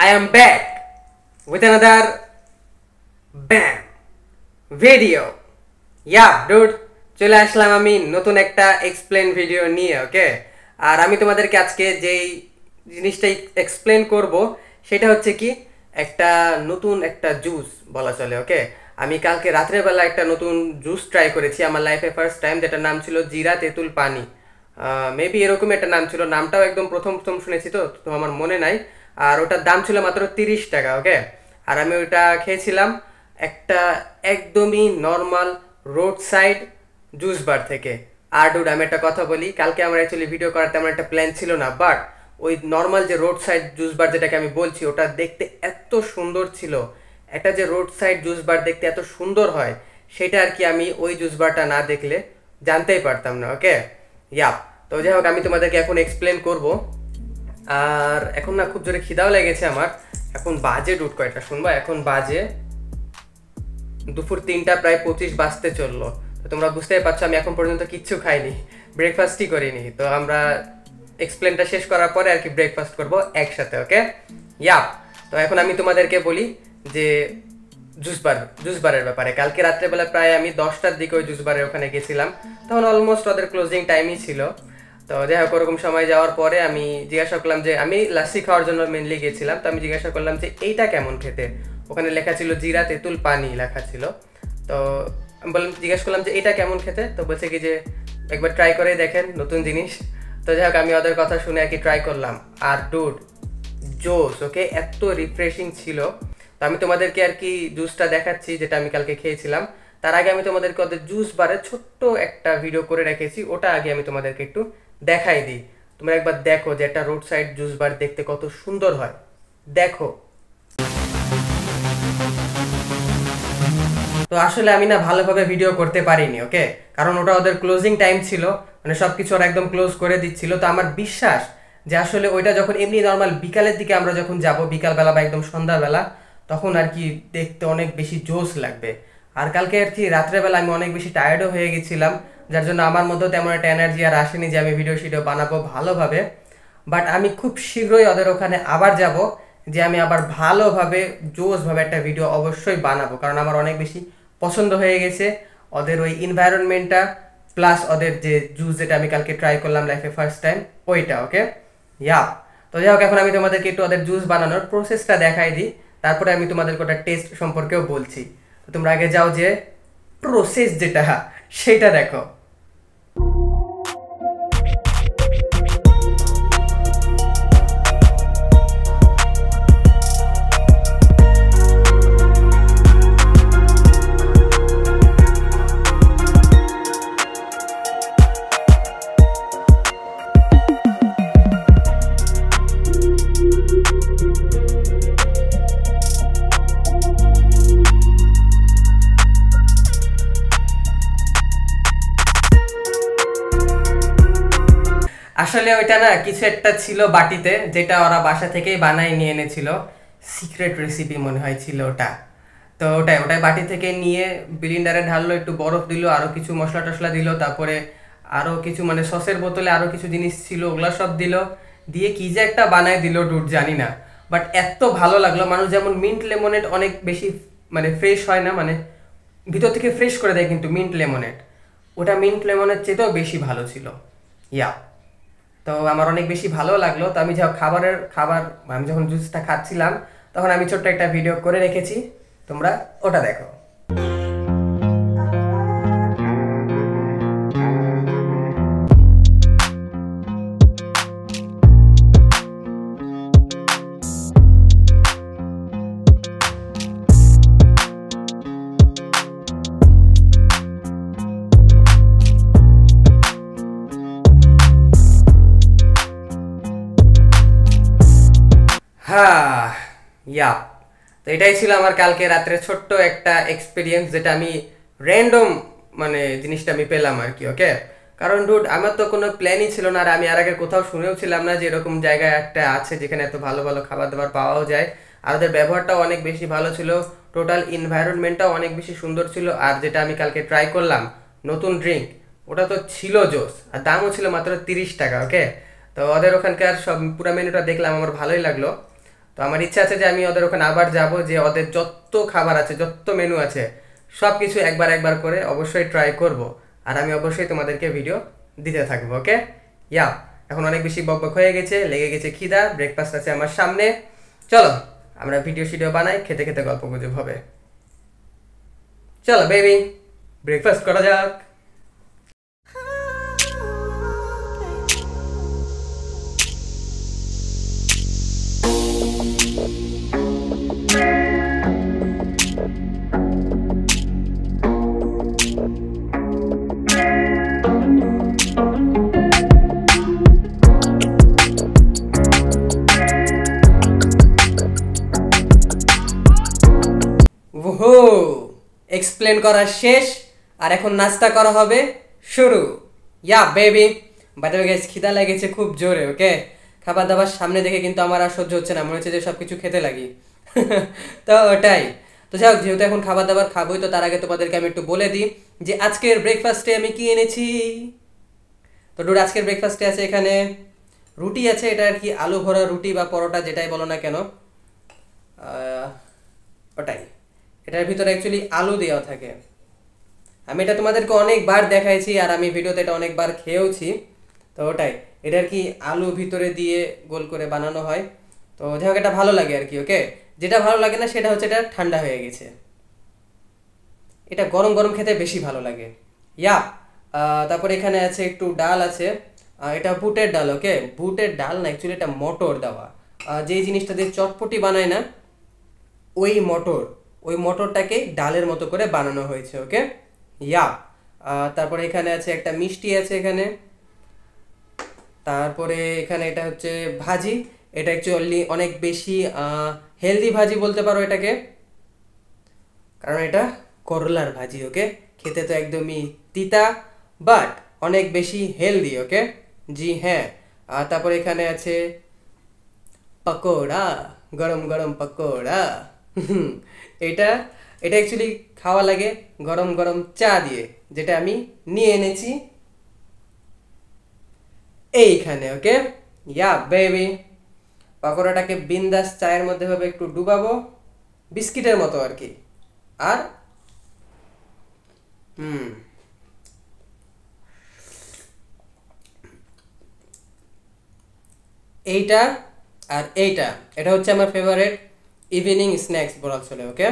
I am back with another BAM video. Yeah, dude, চলে আসলাম আমি নতুন একটা এক্সপ্লেন ভিডিও নিয়ে, ওকে? আর আমি তোমাদেরকে আজকে যেই জিনিসটা এক্সপ্লেন করব সেটা হচ্ছে কি একটা নতুন একটা জুস বলা চলে, ওকে? আমি কালকে রাত্রে বেলা একটা নতুন জুস ট্রাই করেছি আমার লাইফে ফার্স্ট টাইম, যেটার নাম ছিল জিরা তেঁতুল পানি। মেবি এরকম একটা নাম ছিল, নামটাও একদম প্রথম শুনেছি তো আমার মনে নাই। আর ওটার দাম ছিল মাত্র 30 টাকা, ওকে? আর আমি ওটা খেয়েছিলাম একটা একদমই normal road side juice bar থেকে। আর ডুড, আমি একটা কথা বলি, কালকে আমার অ্যাকচুয়ালি ভিডিও করার তেমন একটা প্ল্যান ছিল না, বাট ওই নর্মাল যে রোড সাইড জুস বার যেটাকে আমি বলছি ওটা দেখতে এত সুন্দর ছিল। একটা যে রোড সাইড জুস বার দেখতে এত সুন্দর হয় সেটা আর কি আমি ওই জুস বারটা না দেখলে জানতেই পারতাম না, ওকে? ইয়া, তো যাই হোক, আমি তোমাদেরকে এখন এক্সপ্লেন করব। আর এখন না খুব জোরে খিদাও লেগেছে আমার। এখন বাজে ডুট কয়টা শুনবা, এখন বাজে দুপুর 3টা প্রায় 25 বাজতে চললো। তো তোমরা বুঝতেই পারছো আমি এখন পর্যন্ত কিচ্ছু খাইনি, ব্রেকফাস্টই করিনি। তো আমরা এক্সপ্লেনটা শেষ করার পরে আর কি ব্রেকফাস্ট করব একসাথে, ওকে? ইয়া, তো এখন আমি তোমাদেরকে বলি যে জুস বারের ব্যাপারে। কালকে রাত্রেবেলা প্রায় আমি 10টার দিকে ওই জুস বারের ওখানে গেছিলাম, তখন অলমোস্ট ওদের ক্লোজিং টাইমই ছিল। তো যাই হোক, ওরকম সময় যাওয়ার পরে আমি জিজ্ঞাসা করলাম যে আমি লাস্সি খাওয়ার জন্য মেনলি গেছিলাম, তো আমি জিজ্ঞাসা করলাম যে এইটা কেমন খেতে। ওখানে লেখা ছিল জিরা তেঁতুল পানি লেখা ছিল। তো আমি জিজ্ঞাসা করলাম যে এইটা কেমন খেতে, তো বলছে কি যে একবার ট্রাই করে দেখেন, নতুন জিনিস। তো যাই হোক, আমি ওদের কথা শুনে আর কি ট্রাই করলাম, আর ডুড জোস, ওকে? এত রিফ্রেশিং ছিল। তো আমি তোমাদেরকে আর কি জুসটা দেখাচ্ছি যেটা আমি কালকে খেয়েছিলাম। তার আগে আমি তোমাদেরকে ওদের জুস বারে ছোট্ট একটা ভিডিও করে রেখেছি, ওটা আগে আমি তোমাদেরকে একটু দেখাই দিই। তোমরা একবার দেখো যে একটা রোড সাইড জুস বার দেখতে কত সুন্দর হয়, দেখো। তো আসলে আমি না ভালোভাবে ভিডিও করতে পারিনি, ওকে? কারণ ওটা ওদের ক্লোজিং টাইম ছিল, মানে সবকিছু ওরা একদম ক্লোজ করে দিচ্ছিল। তো আমার বিশ্বাস যে আসলে ওইটা যখন এমনি নর্মাল বিকালের দিকে আমরা যখন যাব, বিকালবেলা বা একদম সন্ধ্যাবেলা, তখন আর কি দেখতে অনেক বেশি জোস লাগবে। আর কালকে আর কি রাত্রেবেলা আমি অনেক বেশি টায়ার্ডও হয়ে গেছিলাম, যার জন্য আমার মধ্যেও তেমন একটা এনার্জি আর আসেনি যে আমি ভিডিও বানাবো ভালোভাবে। বাট আমি খুব শীঘ্রই ওদের ওখানে আবার যাব, যে আমি আবার ভালোভাবে জোসভাবে একটা ভিডিও অবশ্যই বানাবো, কারণ আমার অনেক বেশি পছন্দ হয়ে গেছে ওদের ওই এনভায়রনমেন্টটা, প্লাস ওদের যে জুস যেটা আমি কালকে ট্রাই করলাম লাইফে ফার্স্ট টাইম, ওইটা, ওকে? ইয়া, তো যাই হোক, এখন আমি তোমাদেরকে একটু ওদের জুস বানানোর প্রসেসটা দেখাই দিই, তারপরে আমি তোমাদেরকে ওটা টেস্ট সম্পর্কেও বলছি। তো তোমরা আগে যাও যে প্রসেস যেটা সেটা দেখো। আসলে ওইটা না কিছু একটা ছিল বাটিতে, যেটা ওরা বাসা থেকেই বানাই নিয়ে এনেছিল, সিক্রেট রেসিপি মনে হয় ছিল ওটা। তো ওটাই বাটি থেকে নিয়ে ব্লেন্ডারে ঢাললো, একটু বরফ দিল, আরও কিছু মশলা টশলা দিল, তারপরে আরও কিছু মানে সসের বোতলে আরও কিছু জিনিস ছিল, ওগুলো সব দিল, দিয়ে কি যে একটা বানায় দিল ডুড, জানি না। বাট এত ভালো লাগলো, মানুষ যেমন মিন্ট লেমনেড অনেক বেশি মানে ফ্রেশ হয় না, মানে ভিতর থেকে ফ্রেশ করে দেয়, কিন্তু মিন্ট লেমনেড, ওটা মিন্ট লেমনের চেয়েতেও বেশি ভালো ছিল। ইয়া, তো আমার অনেক বেশি ভালো লাগলো। তো আমি আমি যখন জুসটা খাচ্ছিলাম তখন আমি ছোট্ট একটা ভিডিও করে রেখেছি, তোমরা ওটা দেখো। হ্যাঁ, ইয়া, তো এটাই ছিল আমার কালকে রাত্রে ছোট্ট একটা এক্সপিরিয়েন্স, যেটা আমি র্যান্ডম মানে জিনিসটা আমি পেলাম আর কি, ওকে? কারণ ডুড, আমার তো কোনো প্ল্যানই ছিল না, আর আমি আর আগে কোথাও শুনেও ছিলাম না যে এরকম জায়গায় একটা আছে যেখানে এত ভালো ভালো খাবার দাবার পাওয়াও যায়। আর ওদের ব্যবহারটাও অনেক বেশি ভালো ছিল, টোটাল এনভায়রনমেন্টটাও অনেক বেশি সুন্দর ছিল। আর যেটা আমি কালকে ট্রাই করলাম নতুন ড্রিঙ্ক, ওটা তো ছিল জোস, আর দামও ছিল মাত্র 30 টাকা, ওকে? তো ওদের ওখানকার সব পুরো মেনুটা দেখলাম, আমার ভালোই লাগলো। তো আমার ইচ্ছা আছে যে আমি ওদের ওখানে আবার যাব, যে ওদের যত খাবার আছে, যত মেনু আছে, সব কিছু একবার একবার করে অবশ্যই ট্রাই করব। আর আমি অবশ্যই তোমাদেরকে ভিডিও দিতে থাকবো। ওকে, ইয়া, এখন অনেক বেশি বকবক হয়ে গেছে, লেগে গেছে খিদা, ব্রেকফাস্ট আছে আমার সামনে। চলো আমরা ভিডিও বানাই, খেতে খেতে গল্প গুজব হবে। চলো বেবি, ব্রেকফাস্ট করা যাক। ওহো, এক্সপ্লেন করা শেষ, আর এখন নাস্তা করা হবে শুরু। Yeah baby, by the way guys, খিদা লেগেছে খুব জোরে। ওকে, খাবার দাবার সামনে দেখে কিন্তু আমার আর সহ্য হচ্ছে না, মনে হচ্ছে যে সব কিছু খেতে লাগি। তো ওটাই। তো যাই হোক, যেহেতু এখন খাবার দাবার খাবোই, তো তার আগে তোমাদেরকে আমি একটু বলে দিই যে আজকের ব্রেকফাস্টে আমি কি এনেছি। তো ডুড, আজকের ব্রেকফাস্টে আছে এখানে রুটি আছে, এটা আর কি আলু ভরা রুটি বা পরোটা যেটাই বলো না কেন, ওটাই। এটার ভিতরে অ্যাকচুয়ালি আলু দেওয়া থাকে। আমি এটা তোমাদেরকে অনেকবার দেখাইছি, আর আমি ভিডিওতে এটা অনেকবার খেয়েওছি। তো ওটাই, এটা আর কি আলু ভিতরে দিয়ে গোল করে বানানো হয়। তো যাই হোক, এটা ভালো লাগে আর কি। ওকে, যেটা ভালো লাগে না সেটা হচ্ছে এটা ঠান্ডা হয়ে গেছে। এটা গরম গরম খেতে বেশি ভালো লাগে। ইয়া, তারপরে এখানে আছে একটু ডাল আছে, এটা বুটের ডাল। ওকে, বুটের ডাল না, অ্যাকচুয়ালি এটা মটর দেওয়া। যেই জিনিসটা দিয়ে চটপটি বানায় না, ওই মটর, ওই মটরটাকে ডালের মতো করে বানানো হয়েছে। ওকে, ইয়া, তারপরে এখানে আছে একটা মিষ্টি আছে এখানে। তারপরে এখানে এটা হচ্ছে ভাজি, এটা অ্যাকচুয়ালি অনেক বেশি হেলদি ভাজি বলতে পারো এটাকে, কারণ এটা করলার ভাজি। ওকে, খেতে তো একদমই তিতা, বাট অনেক বেশি হেলদি। ওকে, জি হ্যাঁ। তারপরে এখানে আছে পকোড়া, গরম গরম পকোড়া। এটা এটা অ্যাকচুয়ালি খাওয়া লাগে গরম গরম চা দিয়ে, যেটা আমি নিয়ে এনেছি এইখানে। ওকে, ইয়া বেবি, পকোড়াটাকে বিন্দাস চায়ের মধ্যে ভাবে একটু ডুবাবো, বিস্কিটের মতো আর কি। আর এইটা আর এইটা, এটা হচ্ছে আমার ফেভারিট ইভিনিং স্ন্যাক্স বলা চলে। ওকে,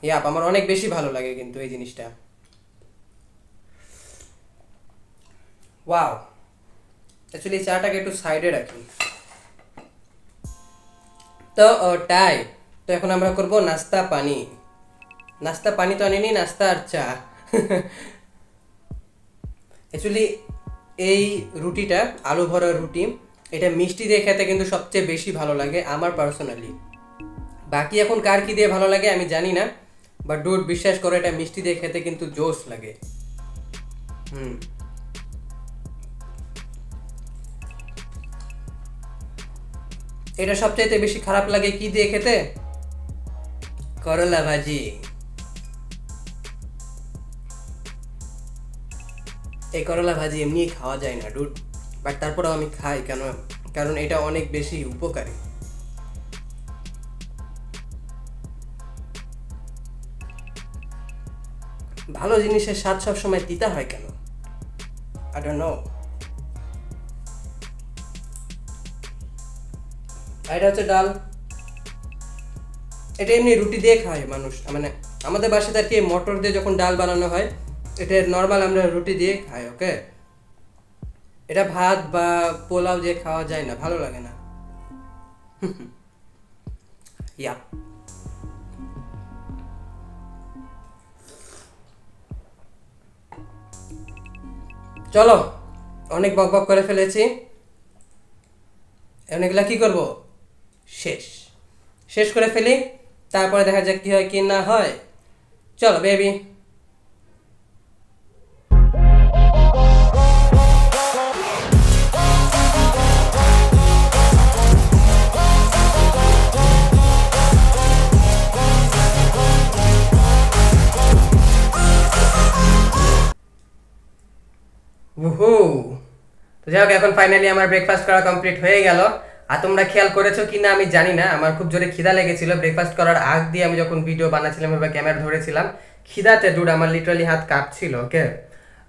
ইয়াপ, আমার অনেক বেশি ভালো লাগে কিন্তু এই জিনিসটা। ওয়াও, অ্যাকচুয়ালি চাটাকে একটু সাইডে রাখি। তো ওটাই। তো এখন আমরা করব নাস্তা পানি। নাস্তা পানি তো আনিনি, নাস্তা আর চা। অ্যাকচুয়ালি এই রুটিটা, আলু ভরা রুটি, এটা মিষ্টি দিয়ে খেতে কিন্তু সবচেয়ে বেশি ভালো লাগে আমার পার্সোনালি। বাকি এখন কার কি দিয়ে ভালো লাগে আমি জানি না, বাট ডুড বিশ্বাস করো, এটা মিষ্টি দিয়ে খেতে কিন্তু জোস লাগে। এটা সবচাইতে বেশি খারাপ লাগে কি দিয়ে খেতে? করলা ভাজি। এই করলা ভাজি এমনি খাওয়া যায় না ডুড, বাট তারপরেও আমি খাই কেন, কারণ এটা অনেক বেশি উপকারী। ভালো জিনিসের স্বাদ সব সময় তিতা হয় কেন? I don't know. এটা হচ্ছে ডাল, এটা এমনি রুটি দিয়ে খায় মানুষ, মানে আমাদের বাসাতে আর কি মটর দিয়ে যখন ডাল বানানো হয়, এটা নর্মাল আমরা রুটি দিয়ে খাই। ওকে, এটা ভাত বা পোলাও দিয়ে খাওয়া যায় না, ভালো লাগে না। ইয়া, চলো অনেক বক বক করে ফেলেছি, এখন এগুলা কি করবো, শেষ শেষ করে ফেলি, তারপরে দেখা যাক কি হয় কি না হয়। চলো বেবি। উহু, তো যাই হোক, এখন ফাইনালি আমার ব্রেকফাস্ট করা কমপ্লিট হয়ে গেল। আর তোমরা খেয়াল করেছো কি না আমি জানি না, আমার খুব জোরে খিদা লেগেছিল ব্রেকফাস্ট করার আগ দিয়ে আমি যখন ভিডিও বানাচ্ছিলাম বা ক্যামেরা ধরেছিলাম, খিদাতে ডুড আমার লিটারালি হাত কাঁপছিল। ওকে,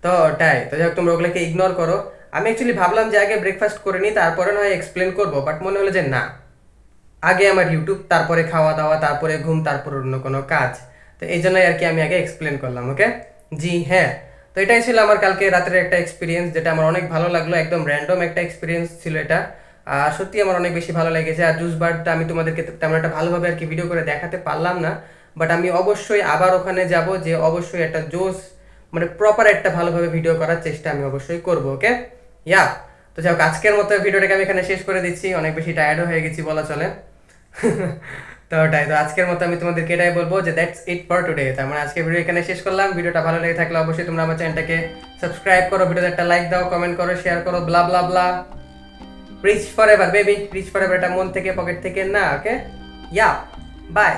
তো ওটাই। তো যাই হোক, তোমরা ওগুলোকে ইগনোর করো। আমি অ্যাকচুয়ালি ভাবলাম যে আগে ব্রেকফাস্ট করে নিই, তারপরে নয় এক্সপ্লেন করবো, বাট মনে হলো যে না, আগে আমার ইউটিউব, তারপরে খাওয়া দাওয়া, তারপরে ঘুম, তারপর অন্য কোনো কাজ। তো এই জন্যই আর কি আমি আগে এক্সপ্লেন করলাম। ওকে, জি হ্যাঁ। তো এটাই ছিল আমার কালকে রাতের একটা এক্সপিরিয়েন্স, যেটা আমার অনেক ভালো লাগলো। একদম র্যান্ডম একটা এক্সপিরিয়েন্স ছিল এটা। আর সত্যি আমার অনেক বেশি ভালো লেগেছে। আর জুস বারটা আমি তোমাদেরকে তেমন একটা ভালোভাবে আর কি ভিডিও করে দেখাতে পারলাম না, বাট আমি অবশ্যই আবার ওখানে যাব, যে অবশ্যই একটা জোস মানে প্রপার একটা ভালোভাবে ভিডিও করার চেষ্টা আমি অবশ্যই করবো। ওকে, ইয়া। তো যাই হোক, আজকের মতো ভিডিওটাকে আমি এখানে শেষ করে দিচ্ছি, অনেক বেশি টায়ার্ডও হয়ে গেছি বলা চলে। তো ওটাই। তো আজকের মতো আমি তোমাদেরকে এটাই বলবো যে দ্যাটস ইট ফর টুডে। তার মানে আজকে ভিডিও এখানে শেষ করলাম। ভিডিওটা ভালো লেগে থাকলে অবশ্যই তোমরা আমার চ্যানেলটাকে সাবস্ক্রাইব করো, ভিডিওতে একটা লাইক দাও, কমেন্ট করো, শেয়ার করো, blah blah blah. Rich for ever baby, rich for ever, এটা মন থেকে পকেট থেকে না। Okay, yeah, by.